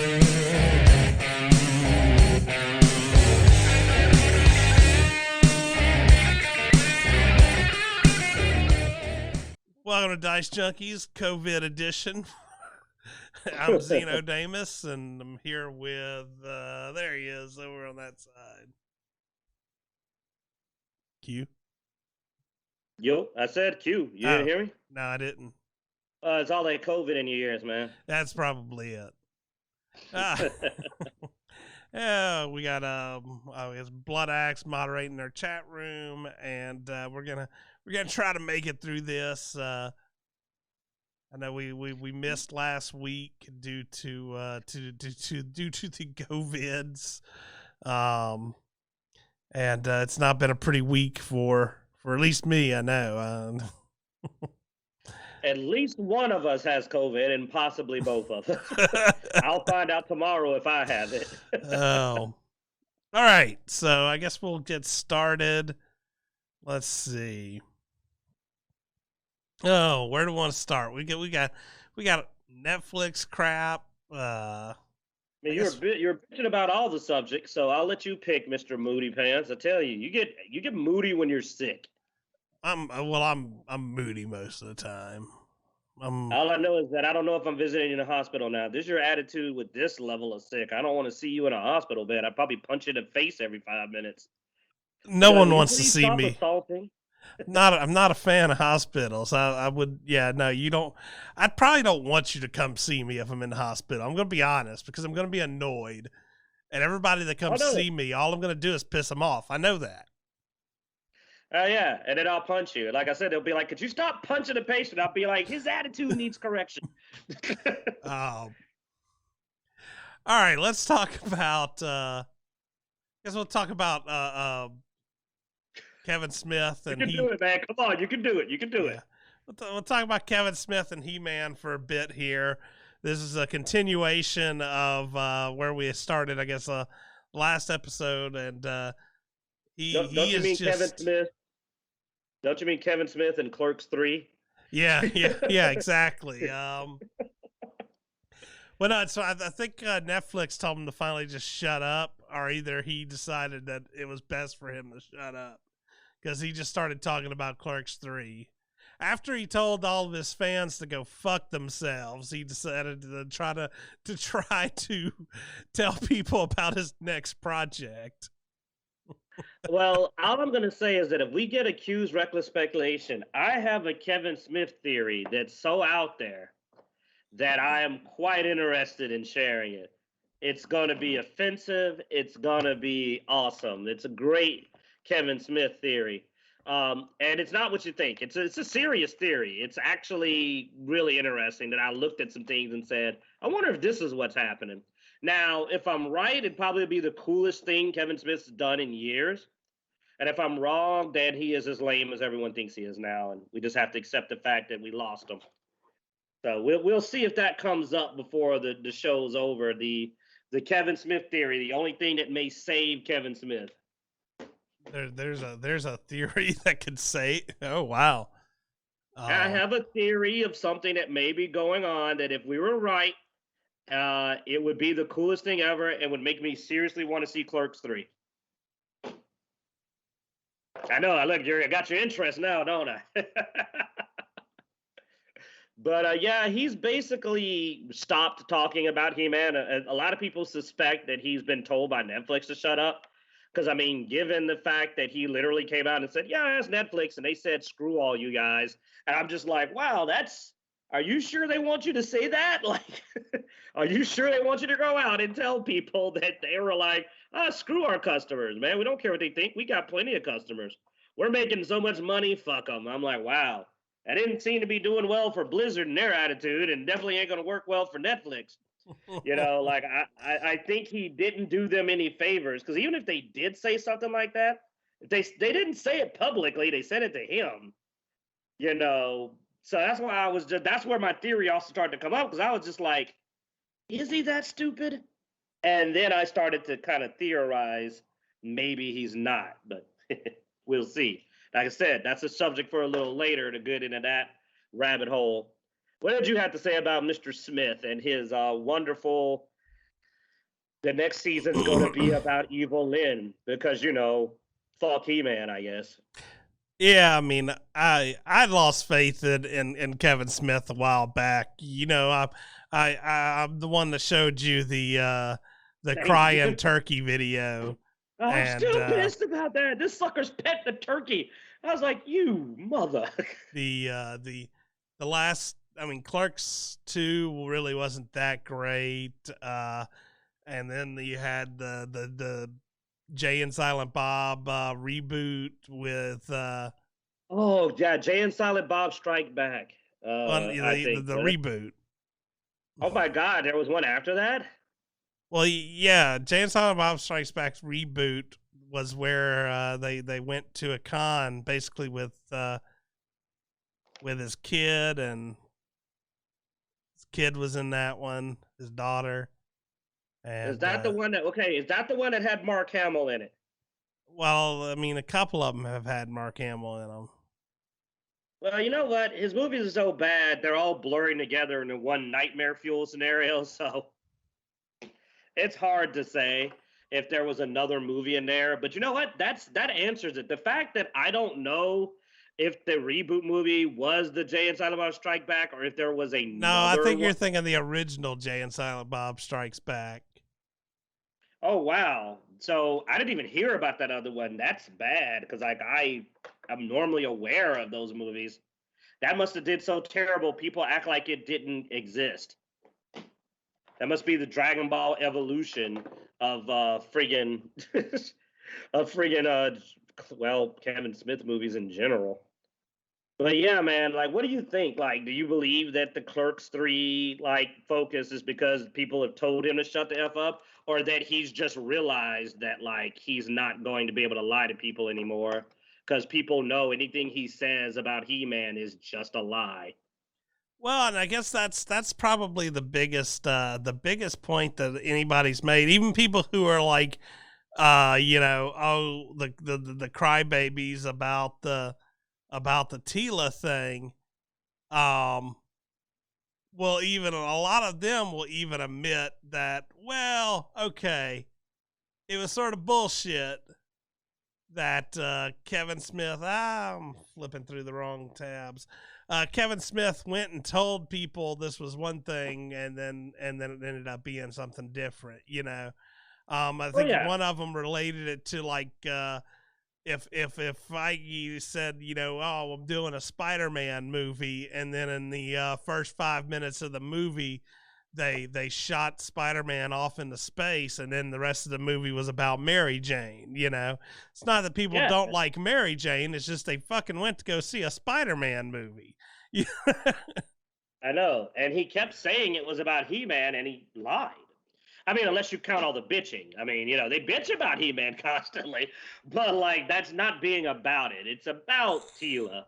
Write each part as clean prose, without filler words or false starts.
Welcome to Dicejunkies, COVID edition. I'm Zeno Damus, and I'm here with, there he is, over on that side. Q? Yo, I said Q. You didn't hear me? No, I didn't. It's all that COVID in your ears, man. That's probably it. Yeah, we got Blood Axe moderating our chat room, and we're gonna try to make it through this. I know we missed last week due to the COVIDs, and it's not been a pretty week for at least me. I know. At least one of us has COVID, and possibly both of us. I'll find out tomorrow if I have it. Oh, all right. So I guess we'll get started. Let's see. Oh, where do we want to start? We got Netflix crap. I mean, you're bitching about all the subjects, so I'll let you pick, Mr. Moody Pants. I tell you, you get moody when you're sick. I'm moody most of the time. All I know is that I don't know if I'm visiting in a hospital now. This is your attitude with this level of sick. I don't want to see you in a hospital bed. I'd probably punch you in the face every 5 minutes. No one wants to see me. Assaulting? I'm not a fan of hospitals. I would, yeah, no, you don't. I probably don't want you to come see me if I'm in the hospital. I'm going to be honest, because I'm going to be annoyed. And everybody that comes see me, all I'm going to do is piss them off. I know that. Yeah, and then I'll punch you. Like I said, they'll be like, could you stop punching the patient? I'll be like, his attitude needs correction. All right, let's talk about, I guess we'll talk about Kevin Smith. And you can do it, man. Come on, you can do it. You can do it. We'll talk about Kevin Smith and He-Man for a bit here. This is a continuation of where we started, I guess, last episode. And don't you mean Kevin Smith? Don't you mean Kevin Smith and Clerks 3? Yeah, exactly. Well, no, so I think Netflix told him to finally just shut up, or either he decided that it was best for him to shut up, because he just started talking about Clerks 3. After he told all of his fans to go fuck themselves, he decided to try to tell people about his next project. Well, all I'm going to say is that if we get accused reckless speculation, I have a Kevin Smith theory that's so out there that I am quite interested in sharing it. It's going to be offensive. It's going to be awesome. It's a great Kevin Smith theory. And it's not what you think. It's a serious theory. It's actually really interesting that I looked at some things and said, I wonder if this is what's happening. Now, if I'm right, it'd probably be the coolest thing Kevin Smith's done in years. And if I'm wrong, then he is as lame as everyone thinks he is now. And we just have to accept the fact that we lost him. So we'll see if that comes up before the show's over. The Kevin Smith theory, the only thing that may save Kevin Smith. There's a theory that could say, oh, wow. I have a theory of something that may be going on that if we were right, it would be the coolest thing ever and would make me seriously want to see Clerks 3. I know, look, Jerry, I got your interest now, don't I? But yeah, he's basically stopped talking about He-Man. A lot of people suspect that he's been told by Netflix to shut up. Because, I mean, given the fact that he literally came out and said, yeah, it's Netflix, and they said, screw all you guys. And I'm just like, wow, are you sure they want you to say that? Like, are you sure they want you to go out and tell people that they were like, screw our customers, man. We don't care what they think. We got plenty of customers. We're making so much money, fuck them. I'm like, wow. That didn't seem to be doing well for Blizzard and their attitude, and definitely ain't going to work well for Netflix. You know, like, I think he didn't do them any favors, because even if they did say something like that, they didn't say it publicly. They said it to him, you know. So that's why that's where my theory also started to come up, because I was just like, is he that stupid? And then I started to kind of theorize maybe he's not, but we'll see. Like I said, that's a subject for a little later to get into that rabbit hole. What did you have to say about Mr. Smith and his wonderful The next season's going to be about evil-lyn because fuck He-Man, I guess. Yeah, I mean, I lost faith in Kevin Smith a while back. I'm the one that showed you the Thank you. crying turkey video, I'm and still pissed about that. This sucker's pet the turkey. I was like, you mother. the last. I mean, Clerks 2 really wasn't that great. And then you had the Jay and Silent Bob reboot with Oh yeah, Jay and Silent Bob Strike Back. I think the reboot. Oh my God, there was one after that. Well, yeah, Jay and Silent Bob Strikes Back's reboot was where they went to a con basically with his kid, and his kid was in that one, his daughter. And, is that the one that? Okay, is that the one that had Mark Hamill in it? Well, I mean, a couple of them have had Mark Hamill in them. Well, you know what? His movies are so bad; they're all blurring together into one nightmare fuel scenario. So it's hard to say if there was another movie in there. But you know what? That answers it. The fact that I don't know if the reboot movie was the Jay and Silent Bob Strike Back or if there was another. No, I think you're thinking the original Jay and Silent Bob Strikes Back. Oh wow! So I didn't even hear about that other one. That's bad because I'm normally aware of those movies. That must have did so terrible. People act like it didn't exist. That must be the Dragon Ball evolution of friggin' Kevin Smith movies in general. But yeah, man, like, what do you think? Like, do you believe that the Clerks 3 focus is because people have told him to shut the F up, or that he's just realized that he's not going to be able to lie to people anymore because people know anything he says about He-Man is just a lie? Well, and I guess that's probably the biggest point that anybody's made. Even people who are like, the crybabies about the Tila thing. Well, even a lot of them will even admit that, well, okay, it was sort of bullshit that Kevin Smith. I'm flipping through the wrong tabs. Kevin Smith went and told people this was one thing, and then it ended up being something different. I think one of them related it to if Feige said, oh, I'm doing a Spider-Man movie, and then in the first 5 minutes of the movie, they shot Spider-Man off into space, and then the rest of the movie was about Mary Jane. It's not that people don't like Mary Jane; it's just they fucking went to go see a Spider-Man movie. I know, and he kept saying it was about He-Man, and he lied. I mean, unless you count all the bitching. I mean, they bitch about He-Man constantly, but that's not being about it. It's about Tila.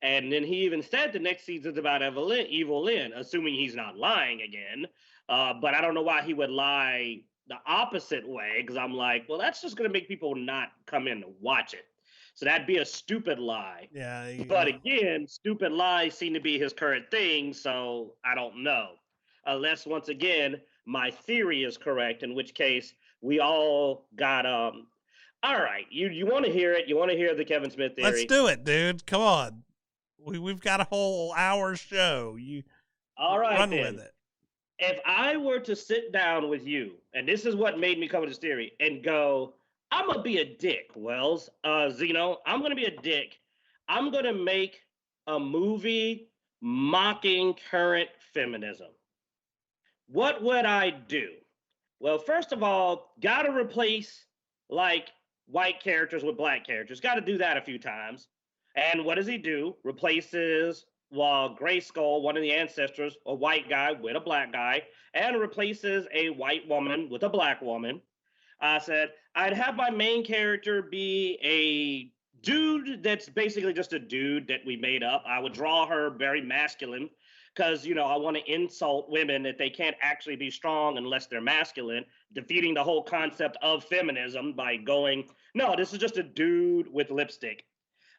And then he even said the next season's about evil-lyn, assuming he's not lying again. But I don't know why he would lie the opposite way, because I'm like, well, that's just going to make people not come in to watch it. So that'd be a stupid lie. Yeah. But again, stupid lies seem to be his current thing, so I don't know. Unless, once again, my theory is correct, in which case we all got all right, you want to hear it? You want to hear the Kevin Smith theory? Let's do it, dude. Come on. We've got a whole hour show. You all right, run then. with it. If I were to sit down with you, and this is what made me come with this theory, and go, I'm gonna be a dick, Wells, Zeno, I'm gonna be a dick. I'm gonna make a movie mocking current feminism. What would I do? Well, first of all, gotta replace white characters with black characters. Got to do that a few times. And what does he do? Replaces Grayskull, one of the ancestors, a white guy with a black guy, and replaces a white woman with a black woman. I said I'd have my main character be a dude that's basically just a dude that we made up. I would draw her very masculine because, I want to insult women that they can't actually be strong unless they're masculine, defeating the whole concept of feminism by going, no, this is just a dude with lipstick.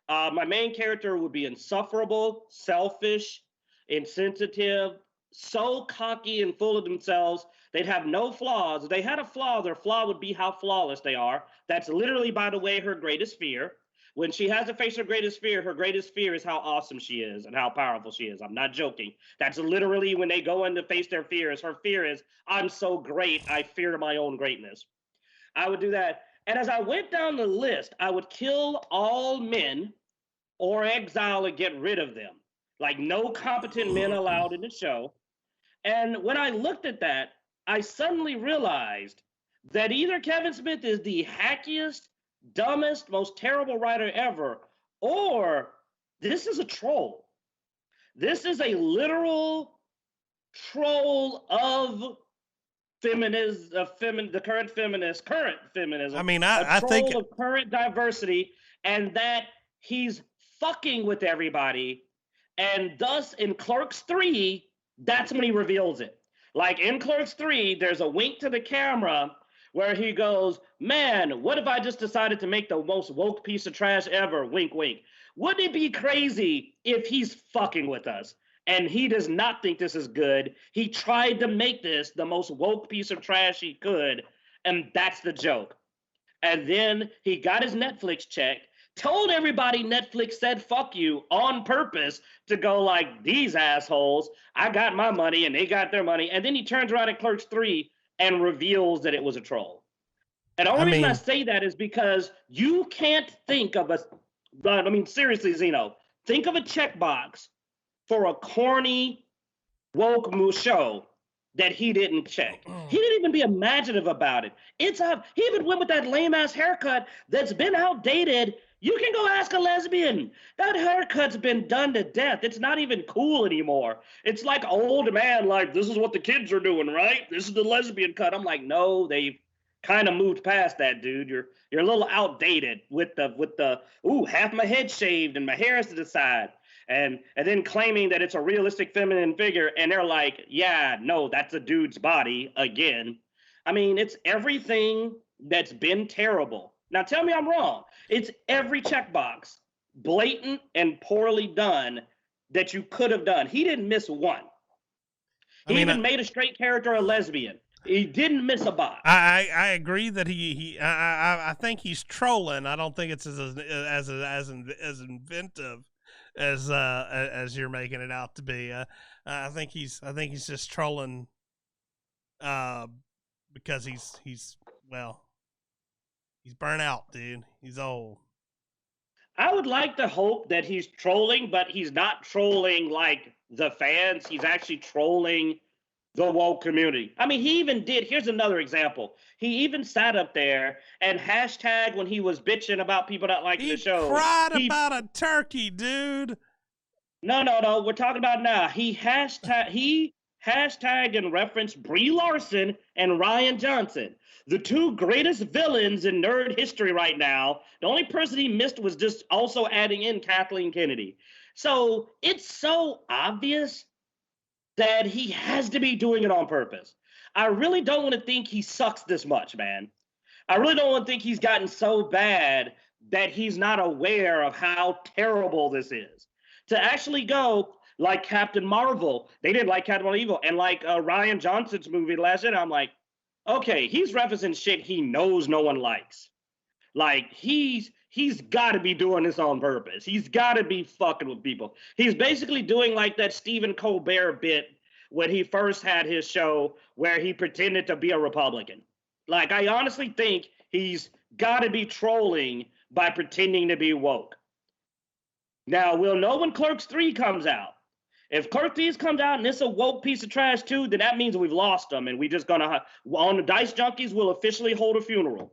My main character would be insufferable, selfish, insensitive, so cocky and full of themselves They'd have no flaws. If they had a flaw, their flaw would be how flawless they are. That's literally, by the way, her greatest fear. When she has to face her greatest fear is how awesome she is and how powerful she is. I'm not joking. That's literally when they go in to face their fears. Her fear is, I'm so great, I fear my own greatness. I would do that. And as I went down the list, I would kill all men or exile and get rid of them. Like no competent men allowed in the show. And when I looked at that, I suddenly realized that either Kevin Smith is the hackiest, dumbest, most terrible writer ever, or this is a troll. This is a literal troll of feminism, the current feminism. I mean, I think of current diversity, and that he's fucking with everybody, and thus in Clerks 3, that's when he reveals it. Like in Clerks 3, there's a wink to the camera where he goes, man, what if I just decided to make the most woke piece of trash ever? Wink, wink. Wouldn't it be crazy if he's fucking with us? And he does not think this is good. He tried to make this the most woke piece of trash he could, and that's the joke. And then he got his Netflix check, told everybody Netflix said fuck you on purpose to go like, these assholes, I got my money and they got their money. And then he turns around at Clerks 3 and reveals that it was a troll. And the only reason I say that is because you can't think of seriously, Zeno, think of a checkbox for a corny, woke show that he didn't check. He didn't even be imaginative about it. He even went with that lame-ass haircut that's been outdated. You can go ask a lesbian. That haircut's been done to death. It's not even cool anymore. It's like old man, like, this is what the kids are doing, right? This is the lesbian cut. I'm like, no, they've kind of moved past that, dude. You're a little outdated with the half my head shaved and my hair is to the side. And then claiming that it's a realistic feminine figure, and they're like, yeah, no, that's a dude's body again. I mean, it's everything that's been terrible. Now tell me I'm wrong. It's every checkbox, blatant and poorly done, that you could have done. He didn't miss one. He even made a straight character a lesbian. He didn't miss a box. I agree that I think he's trolling. I don't think it's as inventive as you're making it out to be. I think he's just trolling because he's burnt out, dude. He's old. I would like to hope that he's trolling, but he's not trolling like the fans. He's actually trolling the woke community. I mean, he even did. Here's another example. He even sat up there and hashtag when he was bitching about people not liking the show. He cried about a turkey, dude. No. We're talking about now. He hashtag and referenced Brie Larson and Ryan Johnson, the two greatest villains in nerd history right now. The only person he missed was just also adding in Kathleen Kennedy. So it's so obvious that he has to be doing it on purpose. I really don't want to think he sucks this much, man. I really don't want to think he's gotten so bad that he's not aware of how terrible this is. To actually go like Captain Marvel, they didn't like Captain Marvel, and like Ryan Johnson's movie last year, I'm like, okay, he's referencing shit he knows no one likes. Like, he's got to be doing this on purpose. He's got to be fucking with people. He's basically doing like that Stephen Colbert bit when he first had his show where he pretended to be a Republican. Like, I honestly think he's got to be trolling by pretending to be woke. Now, we'll know when Clerks 3 comes out. If Clerks 3 comes out and it's a woke piece of trash too, then that means we've lost them, and we just gonna, on the Dicejunkies, we'll officially hold a funeral.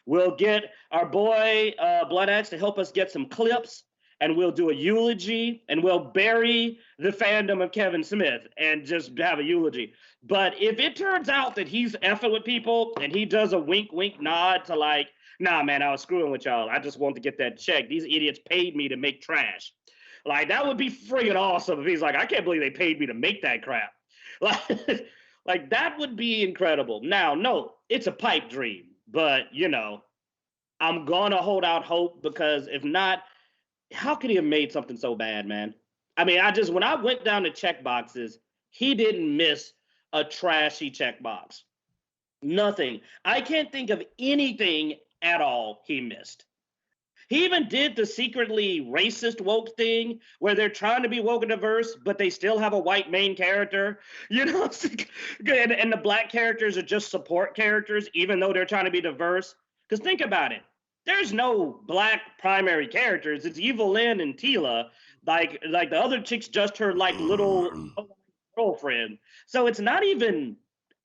We'll get our boy Blood Axe to help us get some clips, and we'll do a eulogy, and we'll bury the fandom of Kevin Smith and just have a eulogy. But if it turns out that he's effing with people and he does a wink, wink, nod to like, nah, man, I was screwing with y'all. I just wanted to get that check. These idiots paid me to make trash. Like, that would be friggin' awesome if he's like, I can't believe they paid me to make that crap. Like that would be incredible. Now, no, it's a pipe dream. But, you know, I'm going to hold out hope, because if not, how could he have made something so bad, man? I mean, when I went down the check boxes, he didn't miss a trashy checkbox. Nothing. I can't think of anything at all he missed. He even did the secretly racist woke thing where they're trying to be woke and diverse, but they still have a white main character. You know, and the black characters are just support characters, even though they're trying to be diverse. Because think about it. There's no black primary characters. It's evil-lyn and Tila. Like the other chick's just her like little girlfriend. So it's not even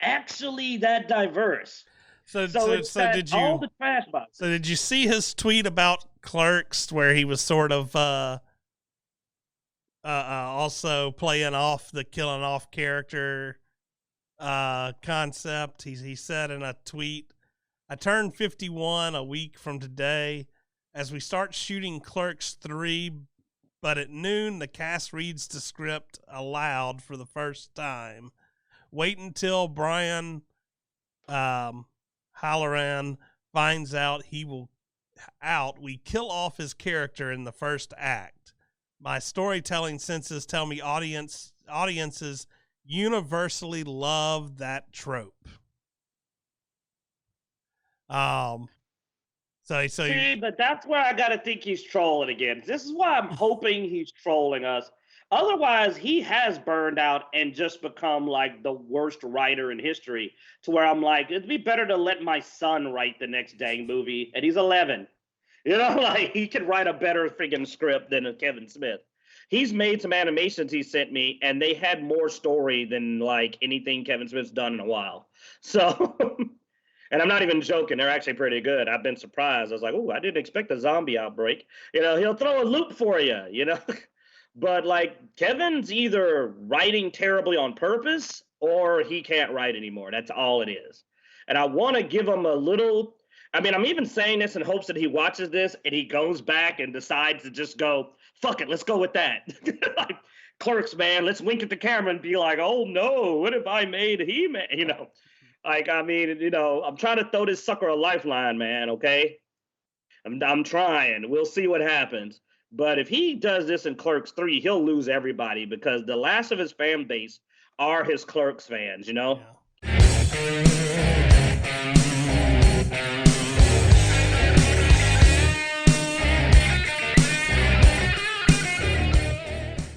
actually that diverse. So did you all the trash boxes. So did you see his tweet about Clerks where he was sort of also playing off the killing off character concept? He said in a tweet, "I turned 51 a week from today as we start shooting Clerks 3, but at noon the cast reads the script aloud for the first time. Wait until Brian Halloran finds out we kill off his character in the first act. My storytelling senses tell me audiences universally love that trope." See, but that's where I gotta think he's trolling again. This is why I'm hoping he's trolling us. Otherwise, he has burned out and just become like the worst writer in history, to where I'm like, it'd be better to let my son write the next dang movie, and he's 11. You know, like he could write a better friggin' script than Kevin Smith. He's made some animations he sent me, and they had more story than like anything Kevin Smith's done in a while. So, and I'm not even joking, they're actually pretty good. I've been surprised. I was like, oh, I didn't expect a zombie outbreak. You know, he'll throw a loop for you, you know? But like Kevin's either writing terribly on purpose or he can't write anymore. That's all it is. And I want to give him a little, I mean, I'm even saying this in hopes that he watches this and he goes back and decides to just go, fuck it, let's go with that. Like Clerks, man, let's wink at the camera and be like, oh no, what if I made He-Man? You know, like, I mean, you know, I'm trying to throw this sucker a lifeline, man, okay? I'm trying. We'll see what happens. But if he does this in Clerks 3, he'll lose everybody because the last of his fan base are his Clerks fans, you know? Yeah.